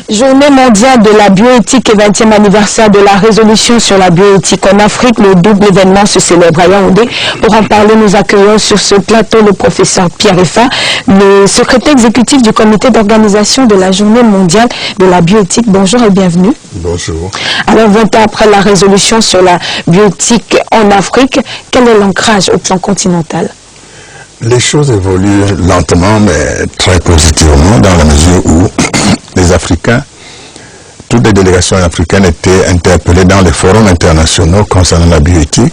Journée mondiale de la bioéthique et 20e anniversaire de la résolution sur la bioéthique en Afrique. Le double événement se célèbre à Yaoundé. Pour en parler, nous accueillons sur ce plateau le professeur Pierre Effa, le secrétaire exécutif du comité d'organisation de la Journée mondiale de la bioéthique. Bonjour et bienvenue. Bonjour. Alors, 20 ans après la résolution sur la bioéthique en Afrique, quel est l'ancrage au plan continental? Les choses évoluent lentement, mais très positivement, dans la mesure où les Africains, toutes les délégations africaines étaient interpellées dans les forums internationaux concernant la bioéthique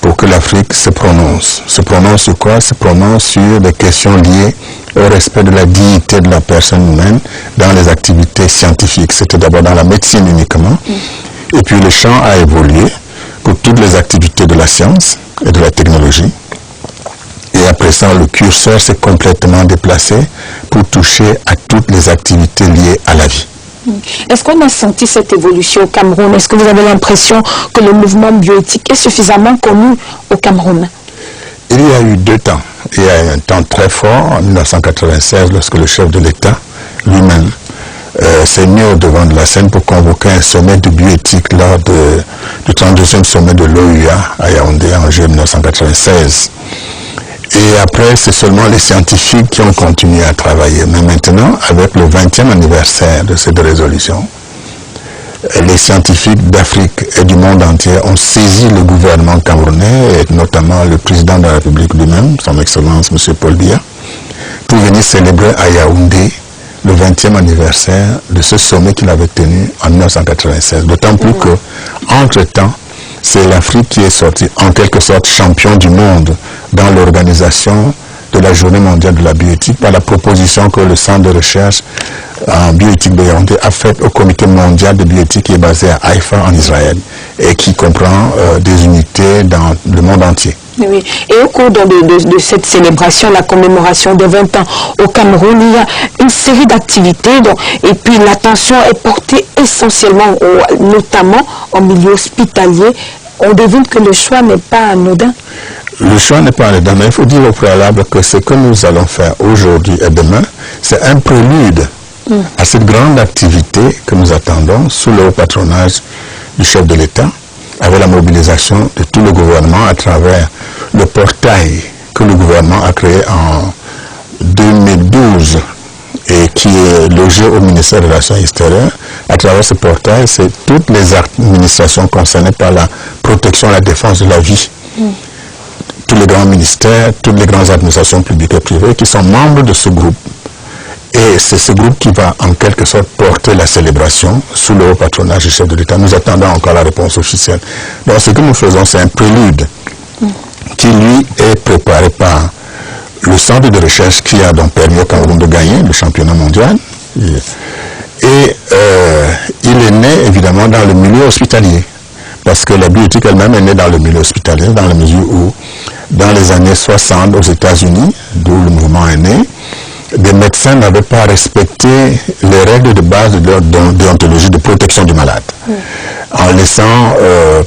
pour que l'Afrique se prononce. Se prononce sur quoi? Se prononce sur des questions liées au respect de la dignité de la personne humaine dans les activités scientifiques. C'était d'abord dans la médecine uniquement. Et puis le champ a évolué pour toutes les activités de la science et de la technologie. Et à présent, le curseur s'est complètement déplacé pour toucher à toutes les activités liées à la vie. Est-ce qu'on a senti cette évolution au Cameroun? Est-ce que vous avez l'impression que le mouvement bioéthique est suffisamment connu au Cameroun? Il y a eu deux temps. Il y a eu un temps très fort en 1996 lorsque le chef de l'État lui-même s'est mis au devant de la scène pour convoquer un sommet de bioéthique lors du 32e sommet de l'OUA à Yaoundé en juillet 1996. Et après, c'est seulement les scientifiques qui ont continué à travailler. Mais maintenant, avec le 20e anniversaire de cette résolution, les scientifiques d'Afrique et du monde entier ont saisi le gouvernement camerounais, et notamment le président de la République lui-même, son Excellence M. Paul Biya, pour venir célébrer à Yaoundé le 20e anniversaire de ce sommet qu'il avait tenu en 1996. D'autant plus que, entre-temps, c'est l'Afrique qui est sortie en quelque sorte champion du monde dans l'organisation de la Journée mondiale de la bioéthique par la proposition que le centre de recherche en bioéthique de Yaoundé a faite au comité mondial de bioéthique qui est basé à Haïfa en Israël et qui comprend des unités dans le monde entier. Oui. Et au cours de cette célébration, la commémoration des 20 ans au Cameroun, il y a une série d'activités et puis l'attention est portée essentiellement, notamment en milieu hospitalier. On devine que le choix n'est pas anodin. Le choix n'est pas anodin, mais il faut dire au préalable que ce que nous allons faire aujourd'hui et demain, c'est un prélude à cette grande activité que nous attendons sous le haut patronage du chef de l'État, avec la mobilisation de tout le gouvernement à travers le portail que le gouvernement a créé en 2012 et qui est logé au ministère des Relations extérieures. À travers ce portail, c'est toutes les administrations concernées par la protection et la défense de la vie. Tous les grands ministères, toutes les grandes administrations publiques et privées qui sont membres de ce groupe. Et c'est ce groupe qui va en quelque sorte porter la célébration sous le haut patronage du chef de l'État. Nous attendons encore la réponse officielle. Donc ce que nous faisons, c'est un prélude qui lui est préparé par le centre de recherche qui a donc permis au Cameroun de gagner le championnat mondial. Et il est né évidemment dans le milieu hospitalier. Parce que la bioéthique elle-même est née dans le milieu hospitalier, dans la mesure où, dans les années 60 aux États-Unis, d'où le mouvement est né, des médecins n'avaient pas respecté les règles de base de leur déontologie de protection du malade. En laissant,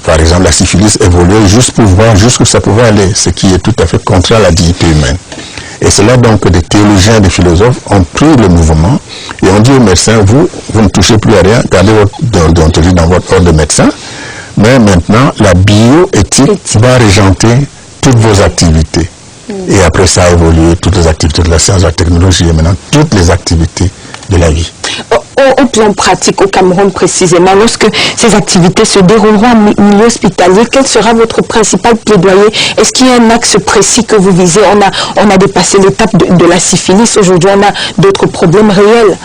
par exemple, la syphilis évoluer juste pour voir jusqu'où ça pouvait aller, ce qui est tout à fait contraire à la dignité humaine. Et c'est là donc que des théologiens, des philosophes ont pris le mouvement et ont dit aux médecins, vous ne touchez plus à rien, gardez votre déontologie dans votre ordre de médecin. Mais maintenant, la bioéthique va régenter toutes vos activités. Et après, ça a évolué, toutes les activités de la science, de la technologie, et maintenant, toutes les activités de la vie. Au plan pratique, au Cameroun précisément, lorsque ces activités se dérouleront en milieu hospitalier, quel sera votre principal plaidoyer? Est-ce qu'il y a un axe précis que vous visez? On a dépassé l'étape de la syphilis, aujourd'hui on a d'autres problèmes réels.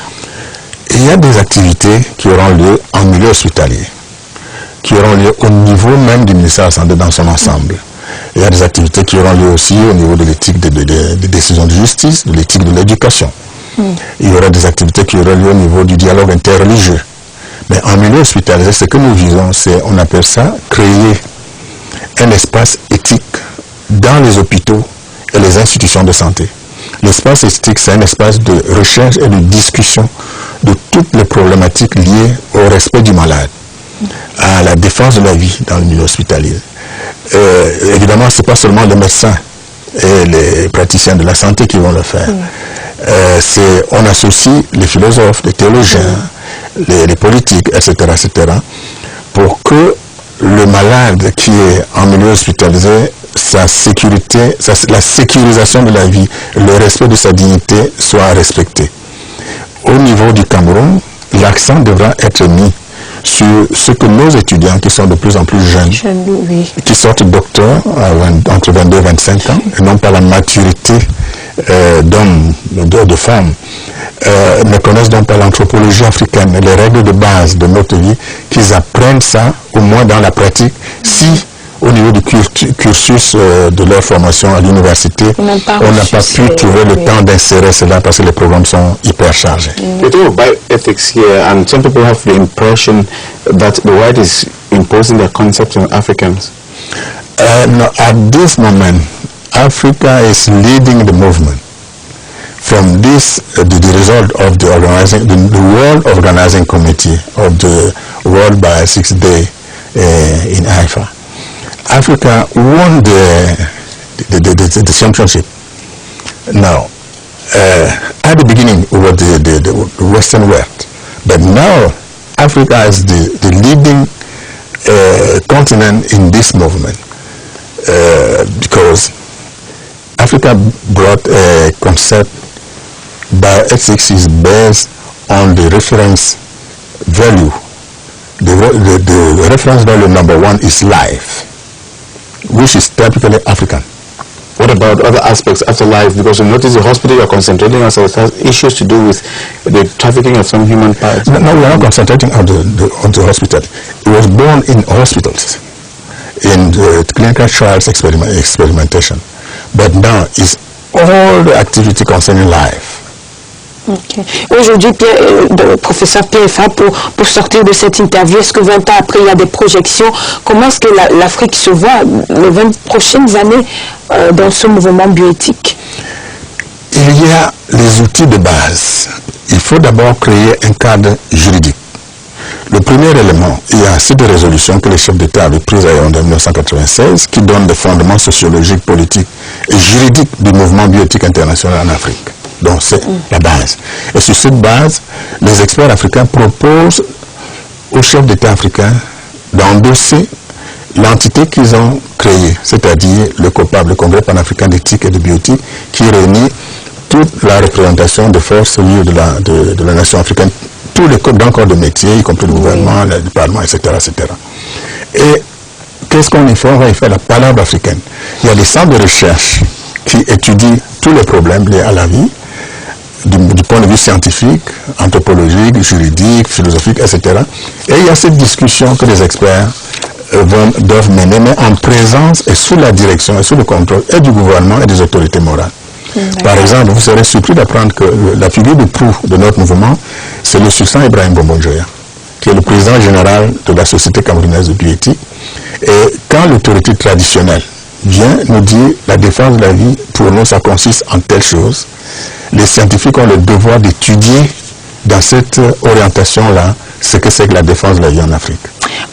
Il y a des activités qui auront lieu en milieu hospitalier, qui auront lieu au niveau même du ministère de la Santé dans son ensemble. Il y a des activités qui auront lieu aussi au niveau de l'éthique des décisions de justice, de l'éthique de l'éducation. Il y aura des activités qui auront lieu au niveau du dialogue interreligieux. Mais en milieu hospitalier, ce que nous visons, c'est, on appelle ça, créer un espace éthique dans les hôpitaux et les institutions de santé. L'espace éthique, c'est un espace de recherche et de discussion de toutes les problématiques liées au respect du malade, à la défense de la vie dans le milieu hospitalier. Évidemment, ce n'est pas seulement les médecins et les praticiens de la santé qui vont le faire. On associe les philosophes, les théologiens, les politiques, etc., pour que le malade qui est en milieu hospitalisé, sa sécurité, la sécurisation de la vie, le respect de sa dignité soit respecté. Au niveau du Cameroun, l'accent devra être mis sur ce que nos étudiants, qui sont de plus en plus jeunes, qui sortent docteurs entre 22 et 25 ans, et non pas la maturité d'hommes, de femmes, ne connaissent donc pas l'anthropologie africaine, les règles de base de notre vie, qu'ils apprennent ça, au moins dans la pratique, si au niveau du cursus de leur formation à l'université, on n'a pas pu trouver le temps d'insérer cela parce que les programmes sont hyper chargés. We talk about bioethics here, and some people have the impression that the white is imposing their concepts on Africans. No, at this moment, Africa is leading the movement. From this, the result of the organizing, the World Organizing Committee of the World Bioethics Day in Haifa. Africa won the championship. Now, at the beginning, we were the Western world, but now Africa is the leading continent in this movement because Africa brought a concept. Bioethics is based on the reference value. The reference value number one is life, which is typically African. What about other aspects after life? Because you notice the hospital you are concentrating on issues to do with the trafficking of some human parts. No, we are not concentrating on the hospital. It was born in hospitals, in clinical trials experimentation. But now it's all the activity concerning life. Okay. Aujourd'hui, le professeur Pierre Effa, pour sortir de cette interview, est-ce que 20 ans après, il y a des projections? Comment est-ce que l'Afrique se voit les 20 prochaines années dans ce mouvement bioéthique? Il y a les outils de base. Il faut d'abord créer un cadre juridique. Le premier élément, il y a cette résolution que les chefs d'État avaient prise en 1996 qui donne des fondements sociologiques, politiques et juridiques du mouvement bioéthique international en Afrique. Donc c'est la base. Et sur cette base, les experts africains proposent aux chefs d'État africains d'endosser l'entité qu'ils ont créée, c'est-à-dire le COPAB, le Congrès panafricain d'éthique et de bioéthique, qui réunit toute la représentation des forces vives de la nation africaine, tous les grands corps de métier, y compris le gouvernement, le Parlement, etc. Et qu'est-ce qu'on y fait? On va y faire la palabre africaine. Il y a des centres de recherche qui étudient tous les problèmes liés à la vie, du point de vue scientifique, anthropologique, juridique, philosophique, etc. Et il y a cette discussion que les experts doivent mener, mais en présence et sous la direction et sous le contrôle et du gouvernement et des autorités morales. Par exemple, vous serez surpris d'apprendre que la figure de proue de notre mouvement, c'est le sultan Ibrahim Bombonjoya, qui est le président général de la Société camerounaise de bioéthique. Et quand l'autorité traditionnelle vient nous dire la défense de la vie, pour nous, ça consiste en telle chose, les scientifiques ont le devoir d'étudier dans cette orientation-là ce que c'est que la défense de la vie en Afrique.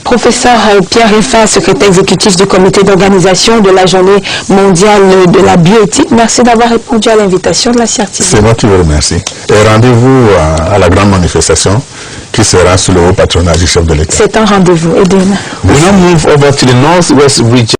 Professeur Pierre Effa, secrétaire exécutif du comité d'organisation de la journée mondiale de la bioéthique, merci d'avoir répondu à l'invitation de la CRTV. C'est moi qui vous remercie. Et rendez-vous à la grande manifestation qui sera sous le haut patronage du chef de l'État. C'est un rendez-vous. We now move over to the northwest region.